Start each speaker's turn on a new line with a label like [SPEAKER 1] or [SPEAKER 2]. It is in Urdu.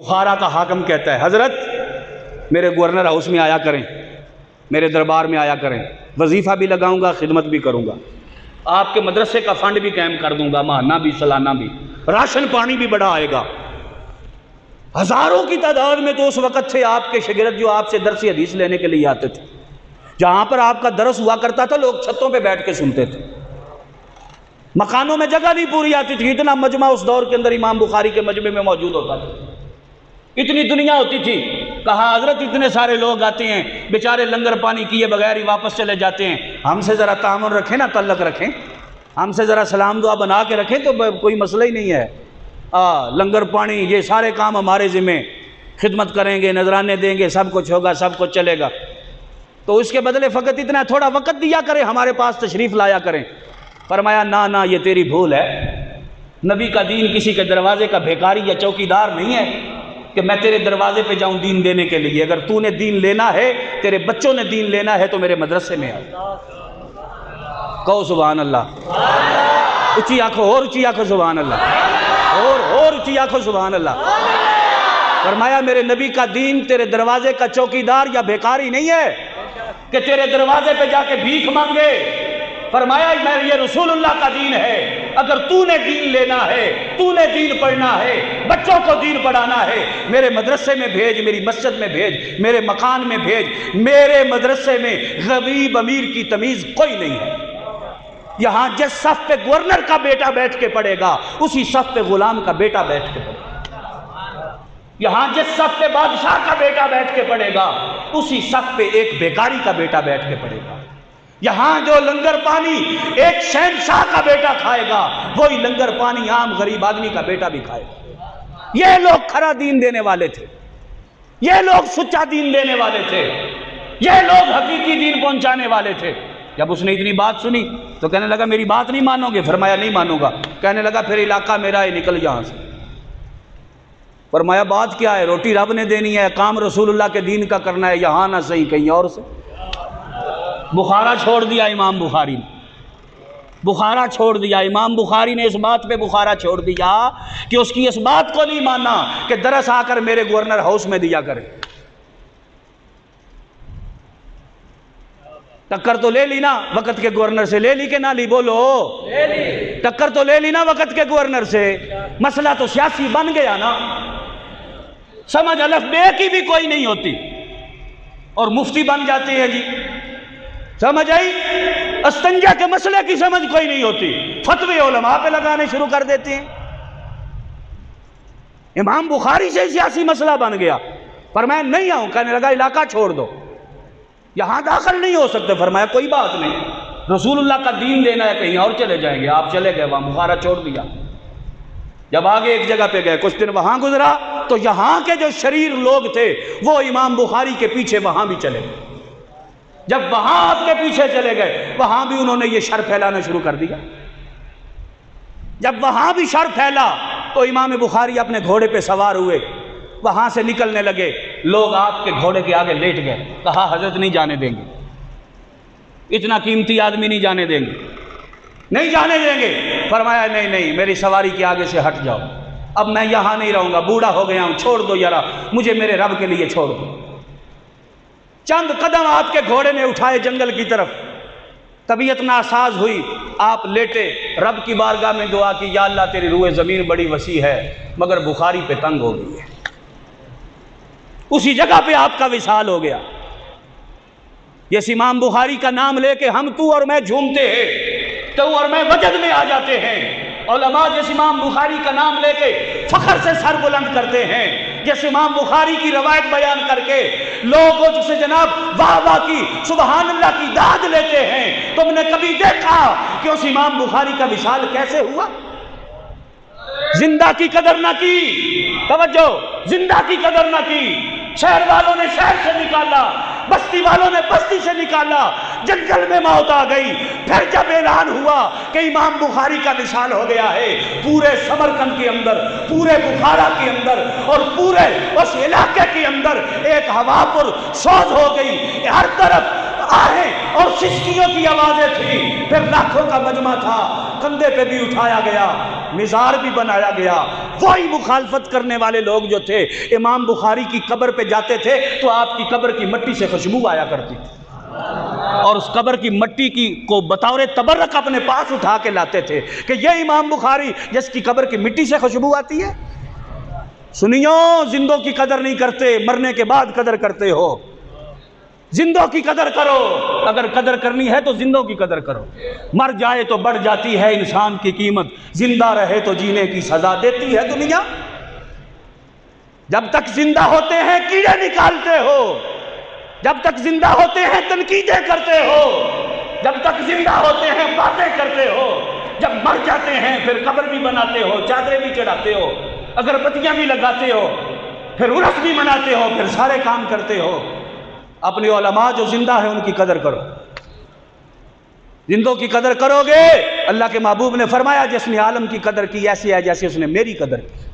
[SPEAKER 1] بخارا کا حاکم کہتا ہے حضرت میرے گورنر ہاؤس میں آیا کریں، میرے دربار میں آیا کریں، وظیفہ بھی لگاؤں گا، خدمت بھی کروں گا، آپ کے مدرسے کا فنڈ بھی قائم کر دوں گا، ماہانہ بھی سالانہ بھی، راشن پانی بھی بڑا آئے گا۔ ہزاروں کی تعداد میں تو اس وقت تھے آپ کے شاگرد جو آپ سے درس حدیث لینے کے لیے آتے تھے، جہاں پر آپ کا درس ہوا کرتا تھا لوگ چھتوں پہ بیٹھ کے سنتے تھے، مکانوں میں جگہ نہیں پوری آتی تھی، اتنا مجمع اس دور کے اندر امام بخاری کے مجمع میں موجود ہوتا تھا، اتنی دنیا ہوتی تھی۔ کہا حضرت اتنے سارے لوگ آتے ہیں بیچارے لنگر پانی کیے بغیر ہی واپس چلے جاتے ہیں، ہم سے ذرا تعامل رکھیں نا، تعلق رکھیں، ہم سے ذرا سلام دعا بنا کے رکھیں تو کوئی مسئلہ ہی نہیں ہے، لنگر پانی یہ سارے کام ہمارے ذمہ، خدمت کریں گے، نذرانے دیں گے، سب کچھ ہوگا، سب کچھ چلے گا، تو اس کے بدلے فقط اتنا تھوڑا وقت دیا کریں، ہمارے پاس تشریف لایا کریں۔ فرمایا نا یہ تیری بھول ہے، نبی کا دین کسی کے دروازے کا بھیکاری یا چوکیدار نہیں ہے کہ میں تیرے دروازے پہ جاؤں دین دینے کے لیے، اگر تو نے دین لینا ہے، تیرے بچوں نے دین لینا ہے تو میرے مدرسے میں آ۔ کہو سبحان اللہ، اچھی آنکھوں اور اچھی آنکھوں سبحان اللہ، اور اچھی آنکھوں سبحان اللہ۔ فرمایا میرے نبی کا دین تیرے دروازے کا چوکیدار یا بھیکاری نہیں ہے کہ تیرے دروازے پہ جا کے بھیک مانگے، فرمایا یہ رسول اللہ کا دین ہے، اگر تو نے دین لینا ہے، تو نے دین پڑھنا ہے، بچوں کو دین پڑھانا ہے، میرے مدرسے میں بھیج، میری مسجد میں بھیج، میرے مکان میں بھیج، میرے مدرسے میں غریب امیر کی تمیز کوئی نہیں ہے، یہاں جس صف پہ گورنر کا بیٹا بیٹھ کے پڑھے گا اسی صف پہ غلام کا بیٹا بیٹھ کے پڑھے گا، یہاں جس صف پہ بادشاہ کا بیٹا بیٹھ کے پڑھے گا اسی صف پہ ایک بیکاری کا بیٹا بیٹھ کے پڑھے گا، یہاں جو لنگر پانی ایک شہنشاہ کا بیٹا کھائے گا وہی لنگر پانی عام غریب آدمی کا بیٹا بھی کھائے گا۔ یہ لوگ کھرا دین دینے والے تھے، یہ لوگ سچا دین دینے والے تھے، یہ لوگ حقیقی دین پہنچانے والے تھے۔ جب اس نے اتنی بات سنی تو کہنے لگا میری بات نہیں مانو گے؟ فرمایا نہیں مانوں گا۔ کہنے لگا پھر علاقہ میرا ہے، نکل یہاں سے۔ فرمایا بات کیا ہے؟ روٹی رب نے دینی ہے، کام رسول اللہ کے دین کا کرنا ہے، یہاں نہ صحیح کہیں اور سے۔ بخارا چھوڑ دیا امام بخاری نے، بخارا چھوڑ دیا امام بخاری نے، اس بات پہ بخارا چھوڑ دیا کہ اس کی اس بات کو نہیں مانا کہ درس آ کر میرے گورنر ہاؤس میں دیا کرے۔ ٹکر تو لے لی نا وقت کے گورنر سے، لے لی کہ نہ لی؟ بولو لے لی۔ ٹکر تو لے لی نا وقت کے گورنر سے، مسئلہ تو سیاسی بن گیا نا، سمجھ الف بے کی بھی کوئی نہیں ہوتی اور مفتی بن جاتے ہیں جی، سمجھ آئی؟ استنجا کے مسئلے کی سمجھ کوئی نہیں ہوتی، فتوے علماء پہ لگانے شروع کر دیتے ہیں۔ امام بخاری سے سیاسی مسئلہ بن گیا، فرمایا نہیں آؤں، کہنے لگا علاقہ چھوڑ دو، یہاں داخل نہیں ہو سکتے۔ فرمایا کوئی بات نہیں، رسول اللہ کا دین دینا ہے، کہیں اور چلے جائیں گے۔ آپ چلے گئے وہاں، بخارا چھوڑ دیا۔ جب آگے ایک جگہ پہ گئے، کچھ دن وہاں گزرا تو یہاں کے جو شریر لوگ تھے وہ امام بخاری کے پیچھے وہاں بھی چلے گئے۔ جب وہاں آپ کے پیچھے چلے گئے وہاں بھی انہوں نے یہ شر پھیلانا شروع کر دیا۔ جب وہاں بھی شر پھیلا تو امام بخاری اپنے گھوڑے پہ سوار ہوئے، وہاں سے نکلنے لگے، لوگ آپ کے گھوڑے کے آگے لیٹ گئے۔ کہا حضرت نہیں جانے دیں گے، اتنا قیمتی آدمی نہیں جانے دیں گے، نہیں جانے دیں گے۔ فرمایا نہیں میری سواری کے آگے سے ہٹ جاؤ، اب میں یہاں نہیں رہوں گا، بوڑھا ہو گیا ہوں، چھوڑ دو یارا، مجھے میرے رب کے لیے چھوڑ دو۔ چند قدم آپ کے گھوڑے نے اٹھائے جنگل کی طرف، طبیعت ناساز ہوئی، آپ لیٹے، رب کی بارگاہ میں دعا کی، یا اللہ تیری روح زمین بڑی وسیع ہے مگر بخاری پہ تنگ ہو گئی ہے۔ اسی جگہ پہ آپ کا وصال ہو گیا۔ یہ امام بخاری کا نام لے کے ہم تو اور میں جھومتے ہیں، تو اور میں وجد میں آ جاتے ہیں۔ علماء جس امام بخاری کا نام لے کے فخر سے سر بلند کرتے ہیں، جس امام بخاری کی روایت بیان کر کے لوگ اس سے جناب واہ واہ کی، سبحان اللہ کی داد لیتے ہیں۔ تم نے کبھی دیکھا کہ اس امام بخاری کا وصال کیسے ہوا؟ زندہ کی قدر نہ کی، توجہ، زندہ کی قدر نہ کی۔ شہر والوں نے شہر سے نکالا، بستی والوں نے بستی سے نکالا، جنگل میں موت آ گئی۔ پھر جب اعلان ہوا کہ امام بخاری کا وصال ہو گیا ہے، پورے سمرقند کے اندر، پورے بخارا کے اندر اور پورے اس علاقے کے اندر ایک ہوا پر سوز ہو گئی، ہر طرف آہیں اور سسکیوں کی آوازیں تھیں۔ پھر لاکھوں کا مجمع تھا، کندھے پہ بھی اٹھایا گیا، مزار بھی بنایا گیا۔ وہی مخالفت کرنے والے لوگ جو تھے امام بخاری کی قبر پہ جاتے تھے تو آپ کی قبر کی مٹی سے خوشبو آیا کرتی تھی، اور اس قبر کی مٹی کی کو بطور تبرک اپنے پاس اٹھا کے لاتے تھے کہ یہ امام بخاری جس کی قبر کی مٹی سے خوشبو آتی ہے۔ سنیو، زندوں کی قدر نہیں کرتے، مرنے کے بعد قدر کرتے ہو۔ زندوں کی قدر کرو، اگر قدر کرنی ہے تو زندوں کی قدر کرو۔ مر جائے تو بڑھ جاتی ہے انسان کی قیمت، زندہ رہے تو جینے کی سزا دیتی ہے دنیا۔ جب تک زندہ ہوتے ہیں کیڑے نکالتے ہو، جب تک زندہ ہوتے ہیں تنقیدیں کرتے ہو، جب تک زندہ ہوتے ہیں باتیں کرتے ہو، جب مر جاتے ہیں پھر قبر بھی بناتے ہو، چادریں بھی چڑھاتے ہو، اگربتیاں بھی لگاتے ہو، پھر عرس بھی مناتے ہو، پھر سارے کام کرتے ہو۔ اپنی علماء جو زندہ ہیں ان کی قدر کرو، زندوں کی قدر کرو گے۔ اللہ کے محبوب نے فرمایا جس نے عالم کی قدر کی ایسی ہے جیسے اس نے میری قدر کی۔